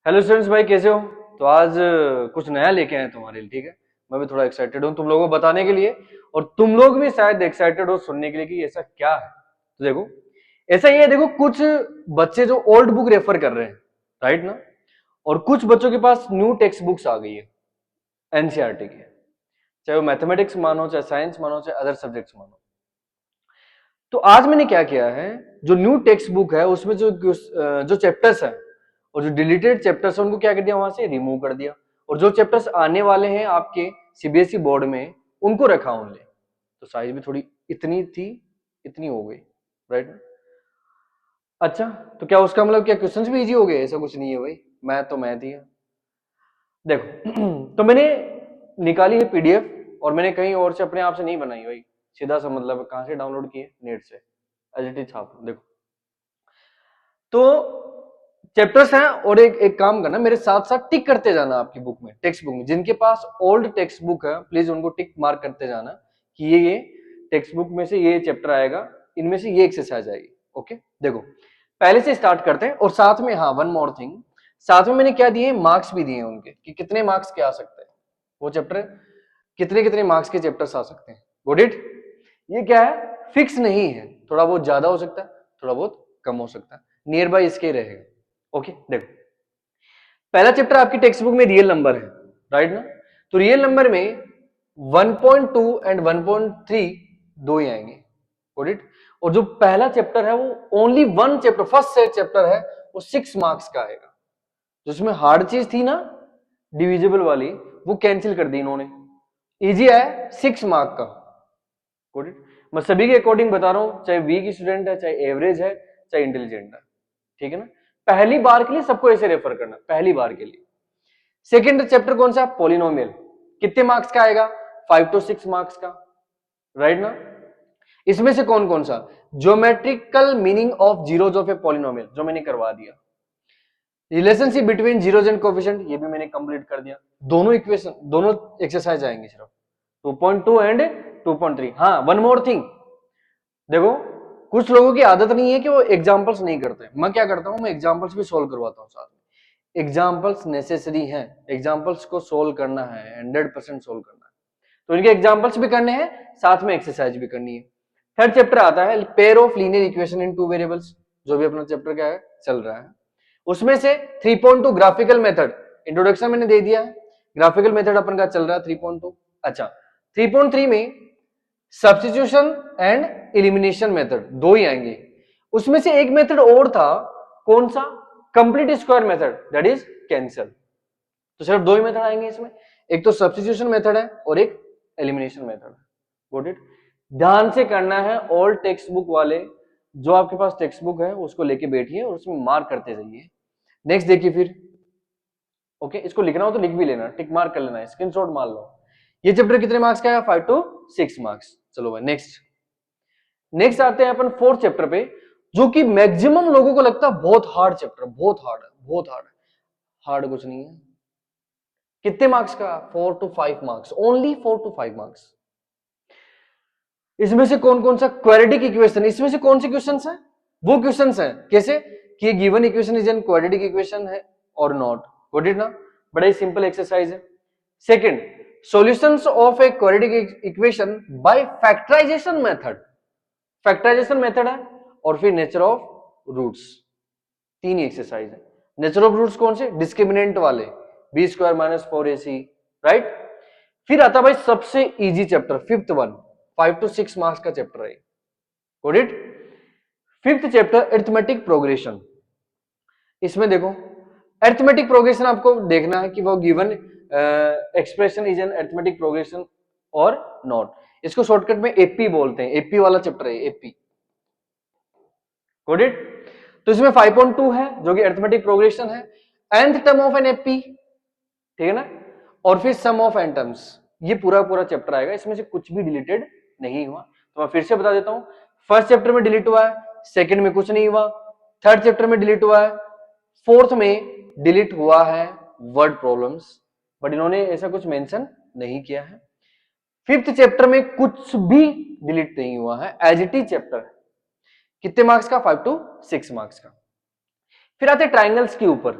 Hello students भाई, कैसे हो? तो आज कुछ नया लेके आए हैं तुम्हारे लिए। ठीक है, मैं भी थोड़ा एक्साइटेड हूँ तुम लोगों को बताने के लिए, और तुम लोग भी शायद एक्साइटेड हो सुनने के लिए कि ऐसा क्या है। तो देखो, ऐसा ये है, देखो कुछ बच्चे जो ओल्ड बुक रेफर कर रहे हैं, राइट ना, और कुछ बच्चों के पास न्यू टेक्स्ट बुक्स आ गई है एनसीईआरटी की, चाहे वो मैथमेटिक्स मानो, चाहे साइंस मानो, चाहे अदर सब्जेक्ट्स मानो। तो आज मैंने क्या किया है, जो न्यू टेक्स्ट बुक है उसमें जो चैप्टर्स है और जो डिलीटेड चैप्टर्स है उनको क्या कर दिया, वहां से रिमूव कर दिया, और जो चैप्टर्स आने वाले हैं आपके सीबीएसई बोर्ड में उनको रखा ओनली। तो साइज भी थोड़ी इतनी थी, इतनी हो गई, राइट। अच्छा, तो क्या उसका मतलब क्या क्वेश्चंस भी इजी हो गए? ऐसा कुछ नहीं है भाई, मैथ तो मैथ ही है। देखो तो मैंने निकाली है पीडीएफ, और मैंने कहीं और से अपने आप से नहीं बनाई भाई, सीधा सा मतलब कहां से डाउनलोड किए, नेट से, एचटी छाप। देखो, तो चैप्टर्स हैं, और एक एक काम करना, मेरे साथ साथ टिक करते जाना आपकी बुक में, टेक्स्ट बुक में। जिनके पास ओल्ड टेक्स्ट बुक है प्लीज उनको टिक मार्क करते जाना कि ये टेक्स्ट बुक में से ये चैप्टर आएगा, इनमें से ये एक्सरसाइज आएगी। ओके, देखो पहले से स्टार्ट करते हैं, और साथ में हाँ वन मोर थिंग, साथ में मैंने क्या दिए, मार्क्स भी दिए हैं उनके कि कितने मार्क्स के आ सकते हैं वो चैप्टर, कितने कितने मार्क्स के चैप्टर्स आ सकते हैं। गुड इट, ये क्या है, फिक्स नहीं है, थोड़ा बहुत ज्यादा हो सकता है, थोड़ा बहुत कम हो सकता है, नियर बाय इसके ही रहेगा। ओके, देखो पहला चैप्टर आपकी टेक्स्ट बुक में रियल नंबर है, राइट ना। तो रियल नंबर में 1.2 एंड 1.3 दो ही आएंगे। Got it. और जो पहला चैप्टर है वो only one chapter, first set chapter है, वो 6 मार्क्स का आएगा। जिसमें हार्ड चीज थी ना, डिविजिबल वाली, वो कैंसिल कर दी इन्होंने, इजी है 6 मार्क का। Got it. मैं सभी के अकॉर्डिंग बता रहा हूं, चाहे वीक स्टूडेंट है, चाहे एवरेज है, चाहे इंटेलिजेंट है, ठीक है ना। पहली बार के लिए सबको ऐसे रेफर करना, पहली बार के लिए। सेकेंड चैप्टर कौन सा, पॉलिनोमियल, कितने मार्क्स का आएगा, 5 to 6 मार्क्स का, राइट ना। इसमें से कौन कौन सा, geometrical meaning of zeros of a polynomial, जो मैंने करवा दिया। Relationship between zeros and coefficient, ये भी मैंने कंप्लीट कर दिया। दोनों इक्वेशन, दोनों एक्सरसाइज आएंगे सिर्फ 2.2 एंड 2.3। हाँ वन मोर थिंग, देखो कुछ लोगों की आदत नहीं है कि वो एग्जांपल्स नहीं करते, मैं क्या करता हूं, मैं एग्जांपल्स भी सोल्व करवाता हूं साथ में। एग्जाम्पल्स नेसेसरी हैं, एग्जाम्पल्स को सोल्व करना है, 100% सोल्व करना है, तो इनके एग्जाम्पल्स भी करने हैं, साथ में एक्सरसाइज भी करनी है। थर्ड चैप्टर आता है pair of linear equation in two variables, जो भी अपना चैप्टर क्या है चल रहा है। उसमें से 3.2 ग्राफिकल मेथड, इंट्रोडक्शन मैंने दे दिया है, ग्राफिकल मेथड अपन का चल रहा है 3.2। अच्छा, 3.3 में सब्स्टिट्यूशन एंड एलिमिनेशन मेथड दो ही आएंगे। उसमें से एक मेथड और था, कौन सा, complete square method, that is cancel. तो सिर्फ दो ही मेथड आएंगे इसमें, एक तो सब्स्टिट्यूशन मेथड है और एक एलिमिनेशन मेथड है। Got it. ध्यान से करना है, ऑल टेक्स्ट बुक वाले, जो आपके पास टेक्स्ट बुक है उसको लेके बैठिए और उसमें मार्क करते जाइए। नेक्स्ट देखिए फिर, ओके इसको लिखना हो तो लिख भी लेना, टिक मार्क कर लेना, स्क्रीनशॉट मार लो। ये चैप्टर कितने मार्क्स का है, 5 to 6 मार्क्स। चलो भाई नेक्स्ट, नेक्स्ट आते हैं अपन फोर्थ चैप्टर पे, जो कि मैक्सिमम लोगों को लगता है बहुत हार्ड चैप्टर, बहुत हार्ड है, बहुत हार्ड है। हार्ड कुछ नहीं है। कितने मार्क्स का, 4 to 5 marks, only 4 to 5 marks. इसमें से कौन कौन सा क्वाड्रेटिक इक्वेशन, इसमें से कौन से क्वेश्चन है, वो क्वेश्चन है कैसे कि ये given equation is an quadratic equation है और नॉट। गॉट इट ना, बड़ा ही सिंपल एक्सरसाइज है। Second, solutions of a quadratic equation by factorization method, factorization method है, और फिर नेचर ऑफ रूट्स, तीन ही एक्सरसाइज है। नेचर ऑफ रूट्स कौन से, डिस्क्रिमिनेंट वाले, B square minus 4ac, right. फिर आता भाई सबसे easy chapter, fifth one, 5 to 6 marks का चैप्टर है। Got it. Fifth chapter arithmetic progression. इसमें देखो अरिथमेटिक प्रोग्रेशन आपको देखना है कि वो given expression is an arithmetic progression और नॉट। इसको शॉर्टकट में एपी बोलते हैं, एपी वाला चैप्टर है एपी। Got it. तो इसमें 5.2 है जो कि अरिथमेटिक प्रोग्रेशन है, nth term of an AP, ठीक है ना, और फिर सम ऑफ एन टर्म्स, ये पूरा पूरा चैप्टर आएगा, इसमें से कुछ भी डिलीटेड नहीं हुआ। तो मैं फिर से बता देता हूं, फर्स्ट चैप्टर में डिलीट हुआ है, सेकंड में कुछ नहीं हुआ, थर्ड चैप्टर में डिलीट हुआ है, फोर्थ में डिलीट हुआ है वर्ड प्रॉब्लम्स, बट इन्होंने ऐसा कुछ मेंशन नहीं किया है। फिफ्थ चैप्टर में कुछ भी डिलीट नहीं हुआ है, एज इट इज चैप्टर है। कितने मार्क्स का, 5 to 6 मार्क्स का। फिर आते ट्राइंगल्स के ऊपर,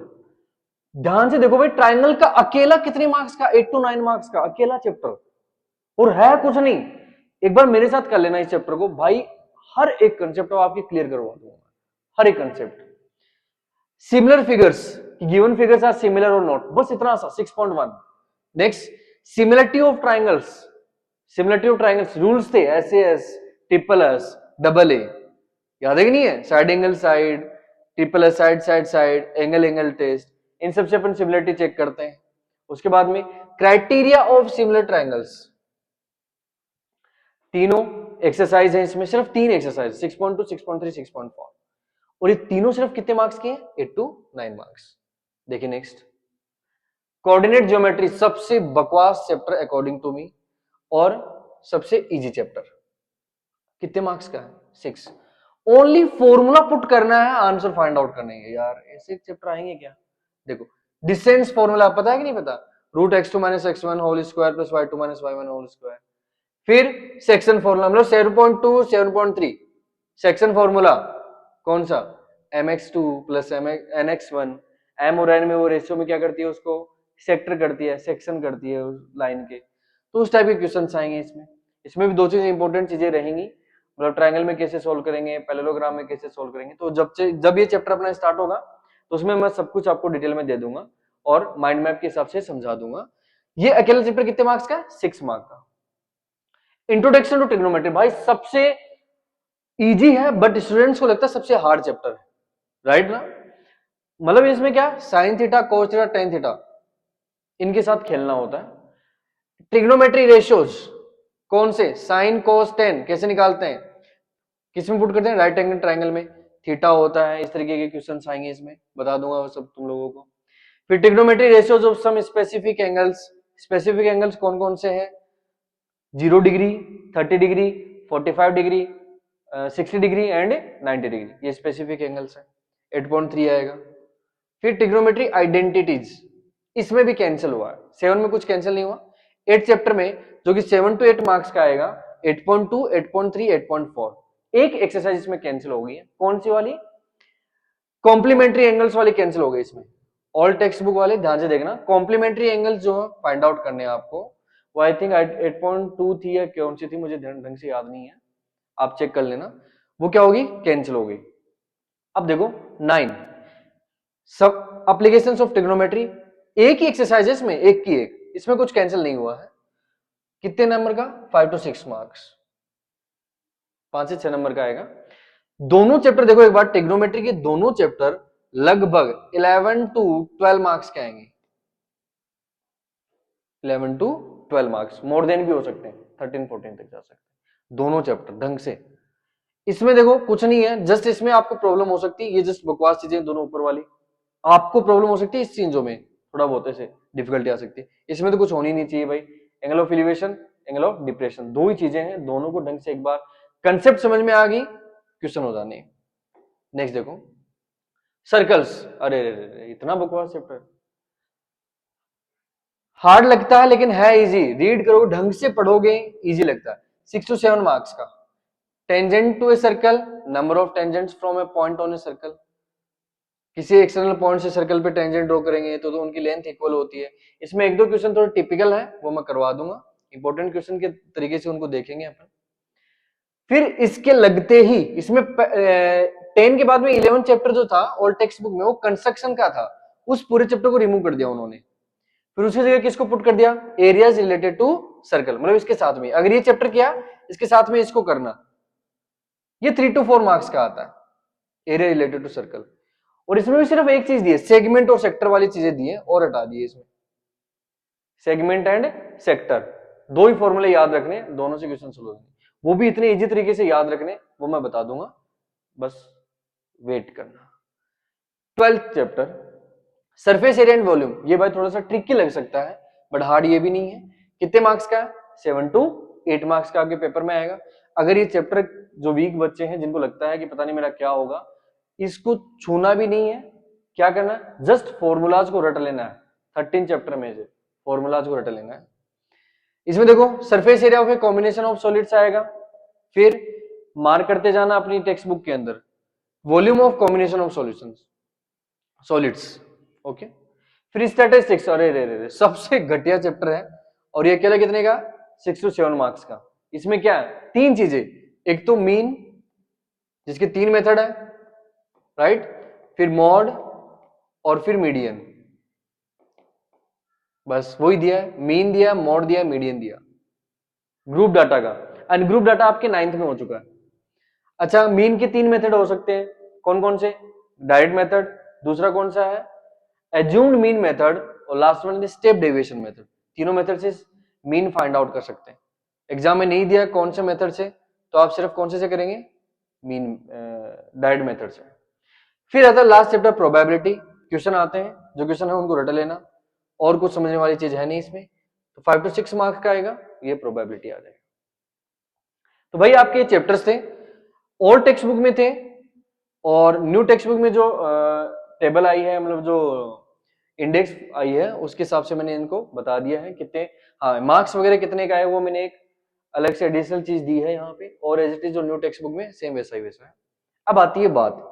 ध्यान से देखो भाई, ट्राइंगल का अकेला कितने मार्क्स का, 8 to 9 मार्क्स का अकेला चैप्टर, और है कुछ नहीं। एक बार मेरे साथ कर लेना इस चैप्टर को भाई, हर एक कंसेप्ट आपकी क्लियर करवा दूंगा, हर एक concept. Similar figures, given figures are similar और नॉट, बस इतना सा 6.1। Next, similarity of triangles, similarity of triangles rules थे, SAS, triple S, double A, याद है कि नहीं है? Side angle side, triple S side side side, angle angle test, इन सबसे अपन सिमिलरिटी चेक करते हैं। उसके बाद में क्राइटेरिया ऑफ सिमिलर ट्राइंगल्स, तीनों एक्सरसाइज है इसमें, सिर्फ 3 एक्सरसाइज, 6.2, 6.3, 6.4, और ये तीनों सिर्फ कितने मार्क्स के हैं? 8 to 9 मार्क्स। देखिए नेक्स्ट, कोऑर्डिनेट ज्योमेट्री, सबसे बकवास चैप्टर अकॉर्डिंग टू मी, और सबसे इजी चैप्टर, कितने मार्क्स का है? 6। ओनली फॉर्मूला पुट करना है, आंसर फाइंड आउट करने हैं। यार ऐसे चैप्टर आएंगे क्या? देखो, डिस्टेंस फॉर्मूला पता है कि नहीं पता? √(x2 - x1) plus y2 - y1 फिर सेक्शन फॉर्मूला, मतलब 7.2 7.3 सेक्शन फॉर्मूला कौन सा? mx2 प्लस nx1, m और n में वो रेशियो में क्या करती है, उसको सेक्टर करती है, सेक्शन करती है उस लाइन के। तो उस टाइप के क्वेश्चन आएंगे इसमें। इसमें भी 2 चीज इंपॉर्टेंट चीजें रहेंगी, मतलब ट्रायंगल में कैसे सोल्व करेंगे, पैरेललोग्राम में कैसे सोल्व करेंगे। तो जब ये चैप्टर अपना स्टार्ट होगा तो उसमें मैं सब कुछ आपको डिटेल में दे दूंगा और माइंड मैप के हिसाब से समझा दूंगा। ये अकेला चैप्टर कितने मार्क्स का है? 6 मार्क्स का। इंट्रोडक्शन टू ट्रिग्नोमेट्री भाई सबसे इजी है, बट स्टूडेंट्स को लगता है सबसे हार्ड चैप्टर है, राइट ना? मतलब इसमें क्या, sine theta, cos theta, tan theta, इनके साथ खेलना होता है। ट्रिग्नोमेट्री रेशियोज कौन से? साइन, कोस, टेन कैसे निकालते हैं, किसमें पुट करते हैं? राइट एंगल ट्राइंगल में थीटा होता है, इस तरीके के क्वेश्चन आएंगे इसमें, बता दूंगा वो सब तुम लोगों को। फिर trigonometry ratios of some specific angles, specific angles कौन कौन से हैं? 0 degree, 30 degree, 45 degree, 60 degree and 90 degree, ये स्पेसिफिक एंगल्स है। 8.3 आएगा। फिर ट्रिग्नोमेट्री आइडेंटिटीज, इसमें भी कैंसिल हुआ है, 7 में कुछ कैंसिल नहीं हुआ। 8 चैप्टर में जो कि 7 to 8 मार्क्स का आएगा, 8.2, 8.3, 8.4, एक एक्सरसाइज इसमें कैंसिल हो गई है। कौन सी वाली? कॉम्प्लीमेंट्री एंगल्स वाली कैंसिल हो गई इसमें। ऑल टेक्स्ट बुक वाले ध्यान से देखना, कॉम्प्लीमेंट्री एंगल्स जो फाइंड आउट करने हैं आपको, वो आई थिंक 8.2 थी या कौन सी थी, मुझे ढंग से याद नहीं है, आप चेक कर लेना। वो क्या होगी? कैंसिल हो गई। अब देखो 9 सब एप्लीकेशंस ऑफ ट्रिग्नोमेट्री, एक ही एक्सरसाइज है इसमें, एक की एक, इसमें कुछ कैंसिल नहीं हुआ है। कितने नंबर का? 5 to 6 मार्क्स, 5 से 6 नंबर का आएगा। दोनों चैप्टर देखो एक बार, ट्रिग्नोमेट्री के दोनों चैप्टर लगभग 11 to 12 मार्क्स के आएंगे। 11 to 12 मार्क्स, मोर देन भी हो सकते हैं, 13 14 तक जा सकते हैं दोनों चैप्टर ढंग से। इसमें देखो कुछ नहीं है, जस्ट इसमें आपको प्रॉब्लम हो सकती है, ये जस्ट बकवास चीजें दोनों ऊपर वाली, आपको प्रॉब्लम हो सकती है इस चीजों में, थोड़ा बहुत ऐसे डिफिकल्टी आ सकती है। इसमें तो कुछ होनी नहीं चाहिए भाई। Angle of elevation, angle of depression, दो ही चीजें हैं, दोनों को ढंग से एक बार कंसेप्ट समझ में आ गई, क्वेश्चन हो जाने। नेक्स्ट देखो सर्कल्स, अरे इतना बकवास चैप्टर, हार्ड लगता है लेकिन है इजी, रीड करोगे ढंग से पढ़ोगे इजी लगता है। 6 to 7 मार्क्स का। Tangent to a circle, number of tangents from a point on a circle, किसी एक्सटर्नल पॉइंट से सर्कल पे टेंजेंट ड्रॉ करेंगे तो उनकी लेंथ इक्वल होती है। इसमें एक दो क्वेश्चन थोड़े टिपिकल है, वो मैं करवा दूंगा, इंपॉर्टेंट क्वेश्चन के तरीके से उनको देखेंगे अपन। फिर इसके लगते ही इसमें 10 के बाद में 11 चैप्टर जो था ओल्ड टेक्स्ट बुक में, वो कंस्ट्रक्शन का था, उस पूरे चैप्टर को रिमूव कर दिया उन्होंने। फिर उसकी जगह किसको पुट कर दिया? एरियाज रिलेटेड टू सर्कल, मतलब इसके साथ में, अगर ये चैप्टर किया इसके साथ में इसको करना, ये 3 to 4 मार्क्स का आता है, एरिया रिलेटेड टू सर्कल। और इसमें भी सिर्फ एक चीज दी है, सेगमेंट और सेक्टर वाली चीजें दी है और हटा दी है इसमें, सेगमेंट एंड सेक्टर, दो ही फॉर्मूले याद रखने, दोनों से क्वेश्चन सोल्व होंगे, वो भी इतने इजी तरीके से याद रखने, वो मैं बता दूंगा, बस वेट करना। 12th chapter surface area and volume, ये भाई थोड़ा सा ट्रिकी लग सकता है बट हार्ड ये भी नहीं है। कितने मार्क्स का है? 7 to 8 मार्क्स का आपके पेपर में आएगा। अगर ये चैप्टर जो वीक बच्चे हैं, जिनको लगता है कि पता नहीं मेरा क्या होगा, इसको छूना भी नहीं है, क्या करना है? जस्ट फॉर्मूलाज को रट लेना है, 13 चैप्टर में से फॉर्मूलाज को रट लेना है। इसमें देखो surface area of a combination of solids आएगा, फिर मार्क करते जाना अपनी टेक्स्ट बुक के अंदर, volume of combination of solutions solids, okay. फिर स्टैटिस्टिक्स, अरे रे रे सबसे घटिया चैप्टर है, और ये अकेला कितने का 6 to 7 मार्क्स का। इसमें क्या है, तीन चीजें, एक तो मीन जिसके 3 मेथड है, राइट, फिर मॉड और फिर मीडियन, बस वही दिया है, मीन दिया, मॉड दिया, मीडियन दिया। ग्रुप डाटा का, एंड ग्रुप डाटा आपके 9th में हो चुका है। अच्छा, मीन के 3 मेथड हो सकते हैं, कौन कौन से, डायरेक्ट मेथड, दूसरा कौन सा है एज्यूम्ड मीन मेथड, और last one step deviation method. तीनों मेथड से मीन फाइंड आउट कर सकते हैं। एग्जाम में नहीं दिया कौन से मेथड से, तो आप सिर्फ कौन से करेंगे, मीन डायरेक्ट मेथड से। फिर आता है लास्ट चैप्टर प्रोबेबिलिटी, क्वेश्चन आते हैं, जो क्वेश्चन है उनको रट लेना, और कुछ समझने वाली चीज है नहीं इसमें। तो 5 to 6 मार्क्स का आएगा, ये प्रोबेबिलिटी आ जाएगा। तो भाई आपके चैप्टर्स थे, ओल्ड टेक्स्ट बुक में थे, और न्यू टेक्स्ट बुक में जो टेबल आई है, मतलब जो इंडेक्स आई है, उसके हिसाब से मैंने इनको बता दिया है कितने, हाँ मार्क्स वगैरह कितने का है वो मैंने एक अलग से एडिशनल चीज दी है यहाँ पे, और एज इट इज जो न्यू टेक्स्ट बुक में सेम वैसा ही वैसा है। अब आती है बात,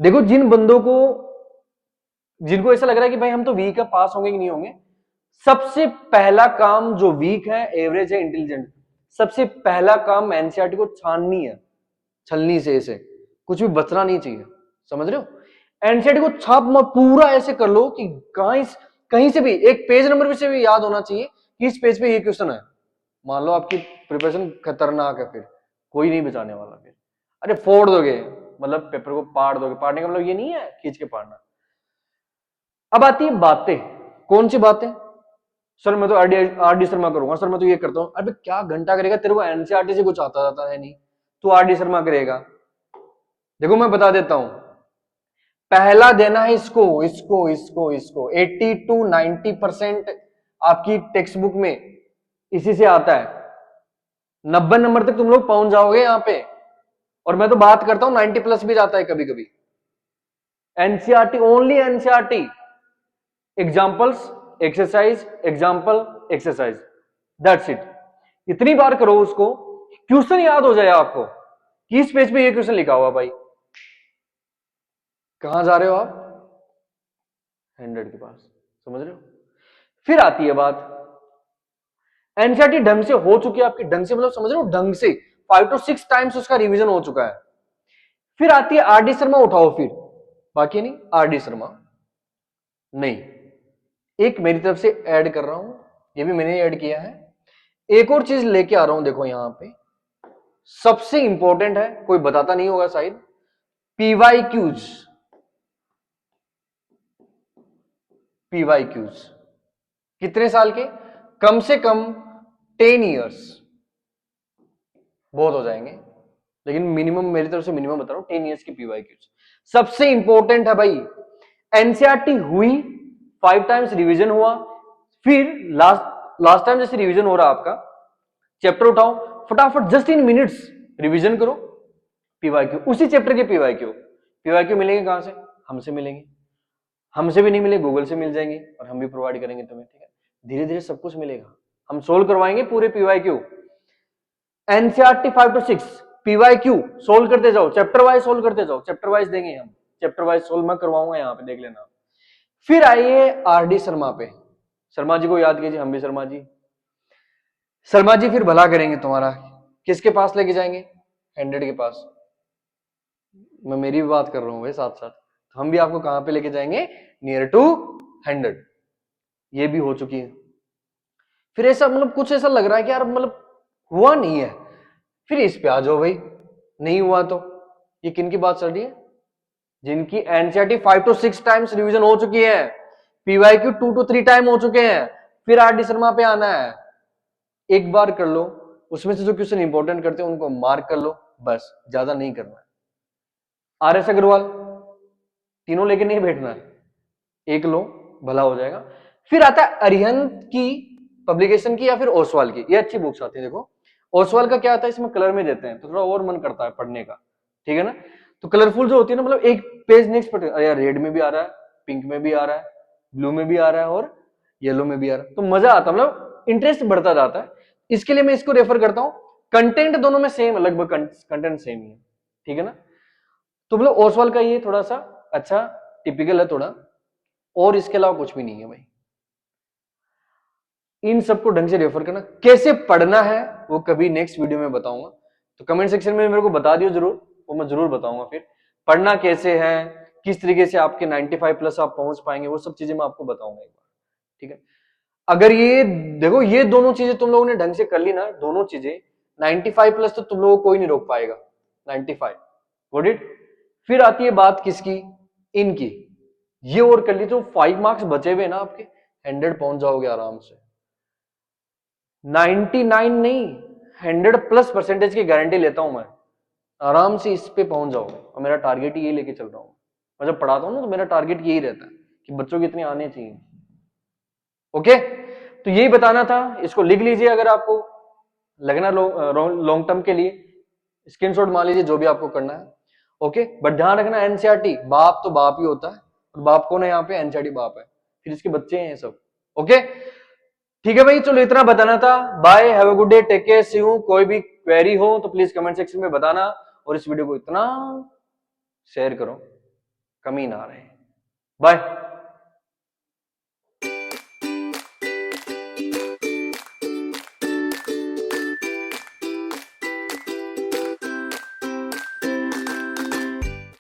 देखो जिन बंदों को, जिनको ऐसा लग रहा है कि भाई हम तो वीक है, पास होंगे कि नहीं होंगे, सबसे पहला काम जो वीक है, एवरेज है, इंटेलिजेंट, सबसे पहला काम एनसीईआरटी को छाननी है, छलनी से, ऐसे कुछ भी बचना नहीं चाहिए, समझ रहे हो। एनसीईआरटी को छाप पूरा ऐसे कर लो कि कहीं से भी एक पेज नंबर से भी याद होना चाहिए कि इस पेज पे ये क्वेश्चन है। मान लो आपकी प्रिपरेशन खतरनाक है, फिर कोई नहीं बचाने वाला, फिर अरे फोड़ दोगे, मतलब पेपर को पाड़ दोगे, पाड़ने का मतलब ये नहीं है खींच के पाड़ना। अब आती है बातें, कौन सी बातें, सर मैं तो आर डी शर्मा करूंगा, सर मैं तो ये करता हूं, अरे क्या घंटा करेगा, तेरे को एनसीईआरटी से कुछ आता जाता है नहीं, तू आर डी शर्मा करेगा। देखो मैं बता देता हूं, पहला देना है इसको इसको इसको इसको 80 to 90% आपकी टेक्स्ट बुक में इसी से आता है, 90 नंबर तक तुम लोग पहुंच जाओगे यहां पे, और मैं तो बात करता हूं 90+ भी जाता है कभी कभी। NCERT, only NCERT, examples, exercise, example, exercise, that's it. इतनी बार करो उसको, क्वेश्चन याद हो जाए आपको कि इस पेज पे ये क्वेश्चन लिखा हुआ, भाई कहां जा रहे हो आप, 100 के पास, समझ रहे हो। फिर आती है बात, एनसीईआरटी ढंग से हो चुकी है आपकी, ढंग से मतलब समझ रहे हो, ढंग से 5 to 6 टाइम्स उसका रिवीजन हो चुका है। फिर आती है आर डी शर्मा, उठाओ फिर, बाकी नहीं, आर डी शर्मा नहीं, एक मेरी तरफ से ऐड कर रहा हूं, ये भी मैंने ऐड किया है, एक और चीज लेके आ रहा हूं, देखो यहां पे सबसे इंपॉर्टेंट है, कोई बताता नहीं होगा शायद, पीवाईक्यूज। पीवाईक्यूज कितने साल के, कम से कम 10 ईयर्स, बहुत हो जाएंगे, लेकिन मिनिमम मेरी तरफ से मिनिमम बता रहा हूं, 10 ईयर्स की पीवाईक्यूज सबसे इंपॉर्टेंट है भाई। एनसीईआरटी हुई, 5 टाइम्स रिवीजन हुआ, फिर लास्ट टाइम जैसे रिवीजन हो रहा आपका, चैप्टर उठाओ फटाफट, जस्ट इन मिनट्स रिवीजन करो, पीवाईक्यू, उसी चैप्टर के पीवाईक्यू। पीवाईक्यू मिलेंगे कहां से, हमसे मिलेंगे, हमसे भी नहीं मिले गूगल से मिल जाएंगे, और हम भी प्रोवाइड करेंगे तुम्हें, ठीक है, धीरे धीरे सब कुछ मिलेगा, हम सोल्व करवाएंगे पूरे PYQ. NCERT 5 to 6 PYQ solve करते जाओ, चैप्टर वाइज सोल्व करते जाओ, चैप्टर वाइज देंगे हम, चैप्टर वाइज सोल्व मैं करवाऊंगा, यहाँ पे देख लेना। फिर आइए आर डी शर्मा पे, शर्मा जी को याद कीजिए, हम भी शर्मा जी, शर्मा जी फिर भला करेंगे तुम्हारा, किसके पास लेके जाएंगे, 100 के पास, मैं मेरी भी बात कर रहा हूं भाई साथ साथ, तो हम भी आपको कहां पे लेके जाएंगे, नियर टू 100, ये भी हो चुकी है। फिर ऐसा मतलब कुछ ऐसा लग रहा है कि यार मतलब हुआ नहीं है, फिर इस पे आ जाओ भाई, नहीं हुआ तो, ये किन की बात चल रही है, जिनकी एनसीईआरटी 5 to 6 टाइम्स रिवीजन हो चुकी है, पीवाईक्यू 2 to 3 टाइम हो चुके हैं, फिर आर डी शर्मा पे आना है, एक बार कर लो, उसमें से जो क्वेश्चन इंपॉर्टेंट करते हैं उनको मार्क कर लो, बस ज्यादा नहीं करना है। आर एस अग्रवाल तीनों लेके नहीं बैठना है, एक लो भला हो जाएगा। फिर आता है अरिहंत की पब्लिकेशन की या फिर ओसवाल की, ये अच्छी बुक्स आती है। देखो ओसवाल का क्या आता है, इसमें कलर में देते हैं तो थोड़ा और मन करता है पढ़ने का, ठीक है ना, तो कलरफुल जो होती है ना, मतलब एक पेज नेक्स्ट पर, अरे यार रेड में भी आ रहा है, पिंक में भी आ रहा है, ब्लू में भी आ रहा है, और येलो में भी आ रहा है, तो मजा आता है, मतलब इंटरेस्ट बढ़ता जाता है। इसके लिए मैं इसको रेफर करता हूं, कंटेंट दोनों में सेम, लगभग कंटेंट सेम ही है, ठीक है ना। तो मतलब ओसवाल का ये थोड़ा सा अच्छा टिपिकल है थोड़ा, और इसके अलावा कुछ भी नहीं है भाई। इन सबको ढंग से रेफर करना, कैसे पढ़ना है वो कभी नेक्स्ट वीडियो में बताऊंगा, तो कमेंट सेक्शन में मेरे को बता दियो जरूर, वो मैं जरूर बताऊंगा। फिर पढ़ना कैसे है, किस तरीके से आपके 95 प्लस आप पहुंच पाएंगे, वो सब चीजें मैं आपको बताऊंगा एक बार, ठीक है। अगर ये देखो, ये दोनों चीजें तुम लोगों ने ढंग से कर ली ना, दोनों चीजें 95 प्लस, तो तुम लोगों को कोई नहीं रोक पाएगा 95, गॉट इट। फिर आती है बात किसकी, इनकी। ये और कर ली तो 5 मार्क्स बचे हुए ना आपके, 100 पहुंच जाओगे आराम से। 99 नहीं, 100 प्लस परसेंटेज की गारंटी लेता हूं मैं, आराम से इस पे पहुंच जाओगे। और मेरा टारगेट यही लेके चल रहा हूं, मैं जब पढ़ाता हूं ना तो मेरा टारगेट यही रहता है कि बच्चों के इतने आने चाहिए। ओके, तो यही बताना था, इसको लिख लीजिए अगर आपको लगना लॉन्ग टर्म के लिए, स्क्रीनशॉट मान लीजिए जो भी आपको करना है। ओके, बट ध्यान रखना एनसीईआरटी बाप तो बाप ही होता है, और बाप कौन है यहाँ पे, एनसीईआरटी बाप है, फिर इसके बच्चे हैं सब। ओके, ठीक है भाई, चलो इतना बताना था। Bye, have a good day, take care, see you. कोई भी क्वेरी हो तो प्लीज कमेंट सेक्शन में बताना, और इस वीडियो को इतना शेयर करो कमी ना रहे। बाय।